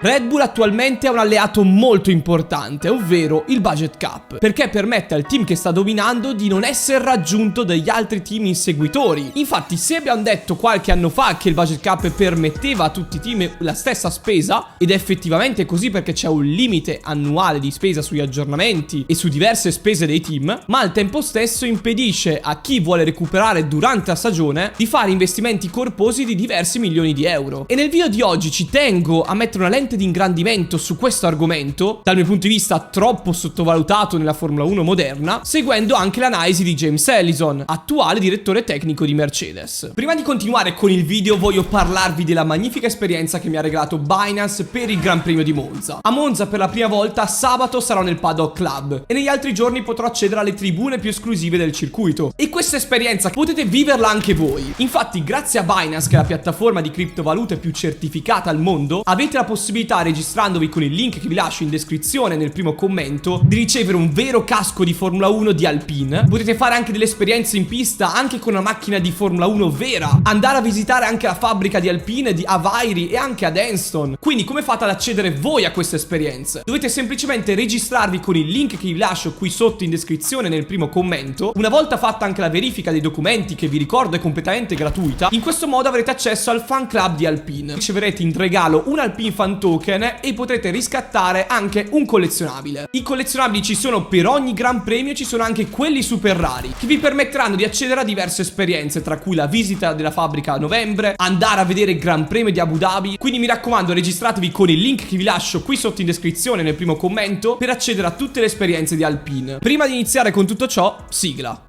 Red Bull attualmente ha un alleato molto importante, ovvero il budget cap, perché permette al team che sta dominando di non essere raggiunto dagli altri team inseguitori. Infatti, se abbiamo detto qualche anno fa che il budget cap permetteva a tutti i team la stessa spesa, ed è effettivamente così perché c'è un limite annuale di spesa sugli aggiornamenti e su diverse spese dei team, ma al tempo stesso impedisce a chi vuole recuperare durante la stagione di fare investimenti corposi di diversi milioni di euro. E nel video di oggi ci tengo a mettere una lente di ingrandimento su questo argomento, dal mio punto di vista troppo sottovalutato nella Formula 1 moderna, seguendo anche l'analisi di James Allison, attuale direttore tecnico di Mercedes. Prima di continuare con il video voglio parlarvi della magnifica esperienza che mi ha regalato Binance per il Gran Premio di Monza. A Monza per la prima volta sabato sarò nel Paddock Club e negli altri giorni potrò accedere alle tribune più esclusive del circuito, e questa esperienza potete viverla anche voi. Infatti, grazie a Binance, che è la piattaforma di criptovalute più certificata al mondo, avete la possibilità, registrandovi con il link che vi lascio in descrizione nel primo commento, di ricevere un vero casco di Formula 1 di Alpine. Potete fare anche delle esperienze in pista anche con una macchina di Formula 1 vera, andare a visitare anche la fabbrica di Alpine a Vairi e anche ad Enston. Quindi come fate ad accedere voi a queste esperienze? Dovete semplicemente registrarvi con il link che vi lascio qui sotto in descrizione nel primo commento. Una volta fatta anche la verifica dei documenti, che vi ricordo è completamente gratuita, in questo modo avrete accesso al fan club di Alpine. Riceverete in regalo un Alpine Fan Token e potrete riscattare anche un collezionabile. I collezionabili ci sono per ogni gran premio, ci sono anche quelli super rari che vi permetteranno di accedere a diverse esperienze, tra cui la visita della fabbrica a novembre, andare a vedere il Gran Premio di Abu Dhabi. Quindi mi raccomando, registratevi con il link che vi lascio qui sotto in descrizione nel primo commento per accedere a tutte le esperienze di Alpine. Prima di iniziare con tutto ciò, sigla.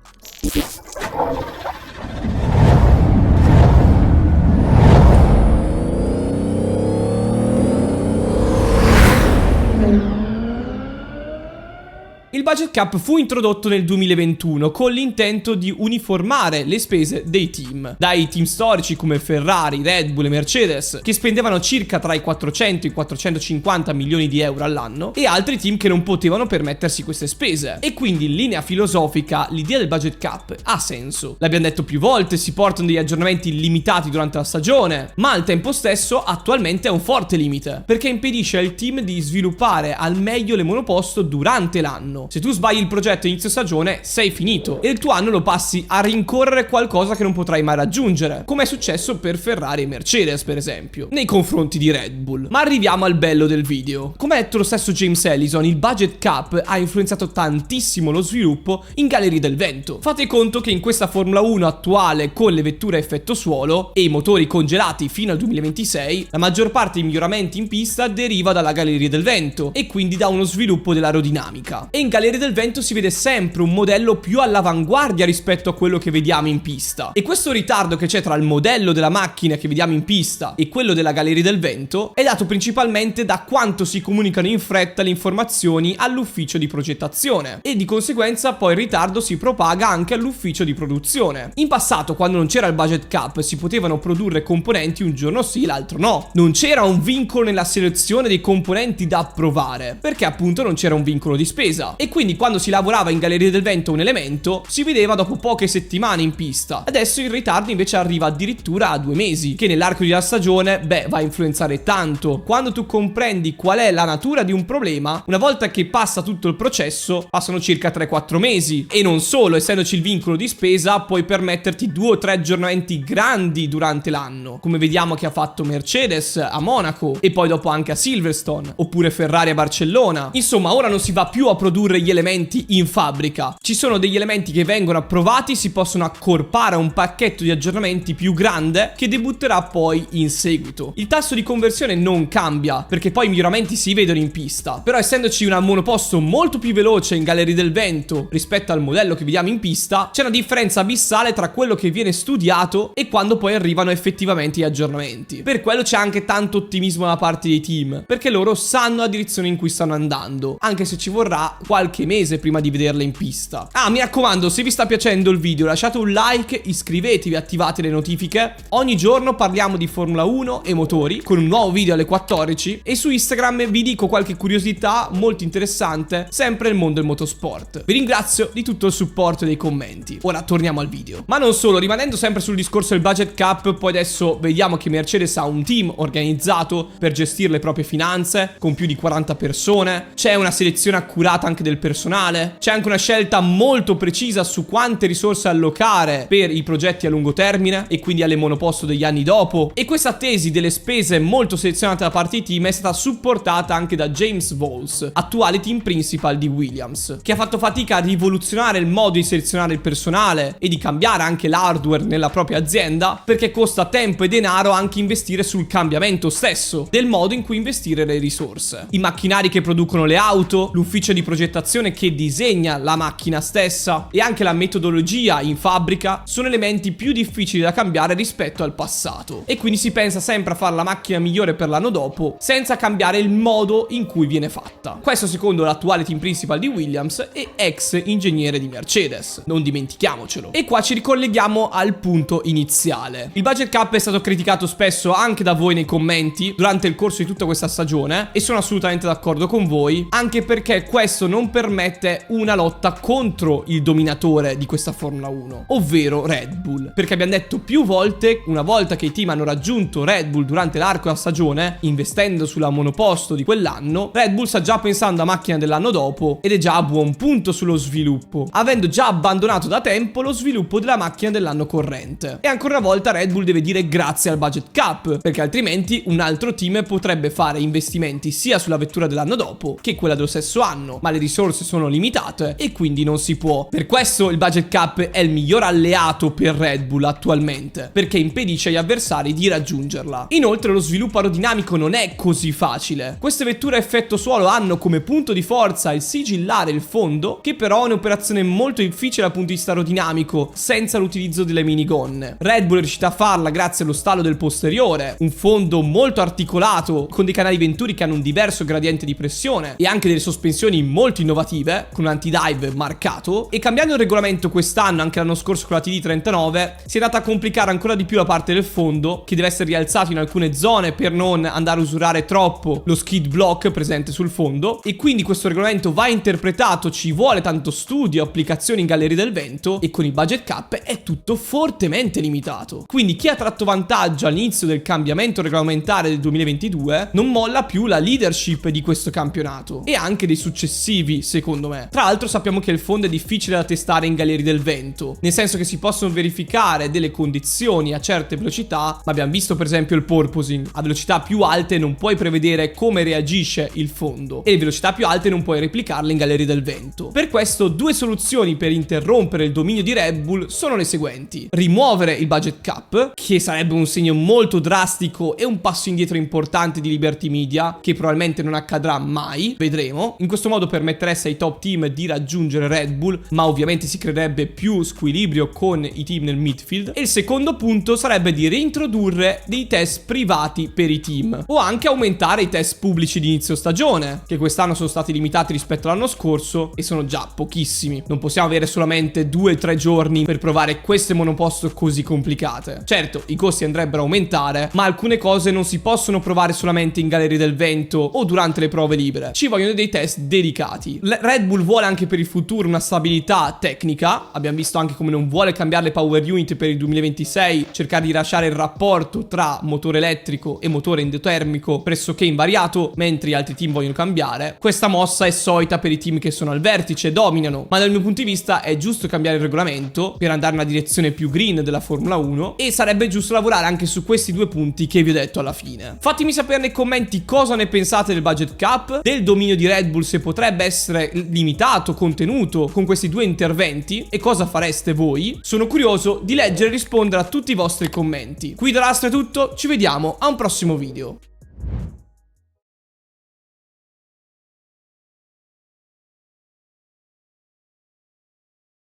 Il budget cap fu introdotto nel 2021 con l'intento di uniformare le spese dei team. Dai team storici come Ferrari, Red Bull e Mercedes, che spendevano circa tra i 400 e i 450 milioni di euro all'anno, e altri team che non potevano permettersi queste spese. E quindi in linea filosofica l'idea del budget cap ha senso. L'abbiamo detto più volte, si portano degli aggiornamenti limitati durante la stagione, ma al tempo stesso attualmente è un forte limite, perché impedisce al team di sviluppare al meglio le monoposto durante l'anno. Se tu sbagli il progetto inizio stagione, sei finito e il tuo anno lo passi a rincorrere qualcosa che non potrai mai raggiungere, come è successo per Ferrari e Mercedes per esempio, nei confronti di Red Bull. Ma arriviamo al bello del video. Come ha detto lo stesso James Allison, il budget cap ha influenzato tantissimo lo sviluppo in Gallerie del Vento. Fate conto che in questa Formula 1 attuale, con le vetture a effetto suolo e i motori congelati fino al 2026, la maggior parte dei miglioramenti in pista deriva dalla Galleria del Vento e quindi da uno sviluppo dell'aerodinamica. E in Galleria del Vento si vede sempre un modello più all'avanguardia rispetto a quello che vediamo in pista, e questo ritardo che c'è tra il modello della macchina che vediamo in pista e quello della Galleria del Vento è dato principalmente da quanto si comunicano in fretta le informazioni all'ufficio di progettazione, e di conseguenza poi il ritardo si propaga anche all'ufficio di produzione. In passato, quando non c'era il budget cap, si potevano produrre componenti un giorno sì, l'altro no. Non c'era un vincolo nella selezione dei componenti da approvare, perché appunto non c'era un vincolo di spesa. E quindi quando si lavorava in Galleria del Vento un elemento, si vedeva dopo poche settimane in pista. Adesso il ritardo invece arriva addirittura a 2 mesi, che nell'arco della stagione, va a influenzare tanto. Quando tu comprendi qual è la natura di un problema, una volta che passa tutto il processo, passano circa 3-4 mesi. E non solo, essendoci il vincolo di spesa, puoi permetterti 2 o 3 aggiornamenti grandi durante l'anno, come vediamo che ha fatto Mercedes a Monaco e poi dopo anche a Silverstone, oppure Ferrari a Barcellona. Insomma, ora non si va più a produrre gli elementi in fabbrica. Ci sono degli elementi che vengono approvati, si possono accorpare a un pacchetto di aggiornamenti più grande che debutterà poi in seguito. Il tasso di conversione non cambia, perché poi i miglioramenti si vedono in pista, però essendoci una monoposto molto più veloce in Galleria del Vento rispetto al modello che vediamo in pista, c'è una differenza abissale tra quello che viene studiato e quando poi arrivano effettivamente gli aggiornamenti. Per quello c'è anche tanto ottimismo da parte dei team, perché loro sanno la direzione in cui stanno andando, anche se ci vorrà qualche qualche mese prima di vederle in pista. Ah, mi raccomando, se vi sta piacendo il video lasciate un like, iscrivetevi, attivate le notifiche. Ogni giorno parliamo di Formula 1 e motori con un nuovo video alle 14 e su Instagram vi dico qualche curiosità molto interessante sempre nel mondo del motorsport. Vi ringrazio di tutto il supporto e dei commenti. Ora torniamo al video. Ma non solo, rimanendo sempre sul discorso del budget cap, poi adesso vediamo che Mercedes ha un team organizzato per gestire le proprie finanze con più di 40 persone. C'è una selezione accurata anche del personale. C'è anche una scelta molto precisa su quante risorse allocare per i progetti a lungo termine e quindi alle monoposto degli anni dopo. E questa tesi delle spese molto selezionate da parte di team è stata supportata anche da James Vowles, attuale team principal di Williams, che ha fatto fatica a rivoluzionare il modo di selezionare il personale e di cambiare anche l'hardware nella propria azienda, perché costa tempo e denaro anche investire sul cambiamento stesso del modo in cui investire le risorse. I macchinari che producono le auto, l'ufficio di progettazione che disegna la macchina stessa e anche la metodologia in fabbrica sono elementi più difficili da cambiare rispetto al passato, e quindi si pensa sempre a fare la macchina migliore per l'anno dopo senza cambiare il modo in cui viene fatta. Questo secondo l'attuale team principal di Williams e ex ingegnere di Mercedes, non dimentichiamocelo. E qua ci ricolleghiamo al punto iniziale. Il budget cap è stato criticato spesso anche da voi nei commenti durante il corso di tutta questa stagione e sono assolutamente d'accordo con voi, anche perché questo non permette una lotta contro il dominatore di questa Formula 1, ovvero Red Bull, perché abbiamo detto più volte, una volta che i team hanno raggiunto Red Bull durante l'arco della stagione, investendo sulla monoposto di quell'anno, Red Bull sta già pensando a macchina dell'anno dopo ed è già a buon punto sullo sviluppo, avendo già abbandonato da tempo lo sviluppo della macchina dell'anno corrente. E ancora una volta Red Bull deve dire grazie al budget cap, perché altrimenti un altro team potrebbe fare investimenti sia sulla vettura dell'anno dopo che quella dello stesso anno, ma le risorse sono limitate e quindi non si può. Per questo il budget cap è il miglior alleato per Red Bull attualmente, perché impedisce agli avversari di raggiungerla. Inoltre lo sviluppo aerodinamico non è così facile. Queste vetture a effetto suolo hanno come punto di forza il sigillare il fondo, che però è un'operazione molto difficile dal punto di vista aerodinamico senza l'utilizzo delle minigonne. Red Bull è riuscita a farla grazie allo stallo del posteriore, un fondo molto articolato con dei canali venturi che hanno un diverso gradiente di pressione e anche delle sospensioni molto innovative con un anti-dive marcato. E cambiando il regolamento quest'anno, anche l'anno scorso con la TD39, si è andata a complicare ancora di più la parte del fondo, che deve essere rialzato in alcune zone per non andare a usurare troppo lo skid block presente sul fondo, e quindi questo regolamento va interpretato, ci vuole tanto studio, applicazioni in gallerie del vento, e con il budget cap è tutto fortemente limitato. Quindi chi ha tratto vantaggio all'inizio del cambiamento regolamentare del 2022 non molla più la leadership di questo campionato e anche dei successivi, secondo me. Tra l'altro sappiamo che il fondo è difficile da testare in gallerie del vento, nel senso che si possono verificare delle condizioni a certe velocità, ma abbiamo visto per esempio il porpoising, a velocità più alte non puoi prevedere come reagisce il fondo e le velocità più alte non puoi replicarle in gallerie del vento. Per questo due soluzioni per interrompere il dominio di Red Bull sono le seguenti: rimuovere il budget cap, che sarebbe un segno molto drastico e un passo indietro importante di Liberty Media, che probabilmente non accadrà mai, vedremo. In questo modo permetteresse ai top team di raggiungere Red Bull, ma ovviamente si creerebbe più squilibrio con i team nel midfield. E il secondo punto sarebbe di reintrodurre dei test privati per i team, o anche aumentare i test pubblici di inizio stagione, che quest'anno sono stati limitati rispetto all'anno scorso e sono già pochissimi. Non possiamo avere solamente 2-3 giorni per provare queste monoposto così complicate. Certo, i costi andrebbero a aumentare, ma alcune cose non si possono provare solamente in gallerie del vento o durante le prove libere. Ci vogliono dei test dedicati. Red Bull vuole anche per il futuro una stabilità tecnica. Abbiamo visto anche come non vuole cambiare le power unit per il 2026, cercare di lasciare il rapporto tra motore elettrico e motore endotermico pressoché invariato, mentre altri team vogliono cambiare. Questa mossa è solita per i team che sono al vertice e dominano, ma dal mio punto di vista è giusto cambiare il regolamento per andare in una direzione più green della Formula 1, e sarebbe giusto lavorare anche su questi due punti che vi ho detto alla fine. Fatemi sapere nei commenti cosa ne pensate del budget cap, del dominio di Red Bull, se potrebbe essere limitato, contenuto con questi due interventi, e cosa fareste voi. Sono curioso di leggere e rispondere a tutti i vostri commenti. Qui da Lastro è tutto, ci vediamo a un prossimo video.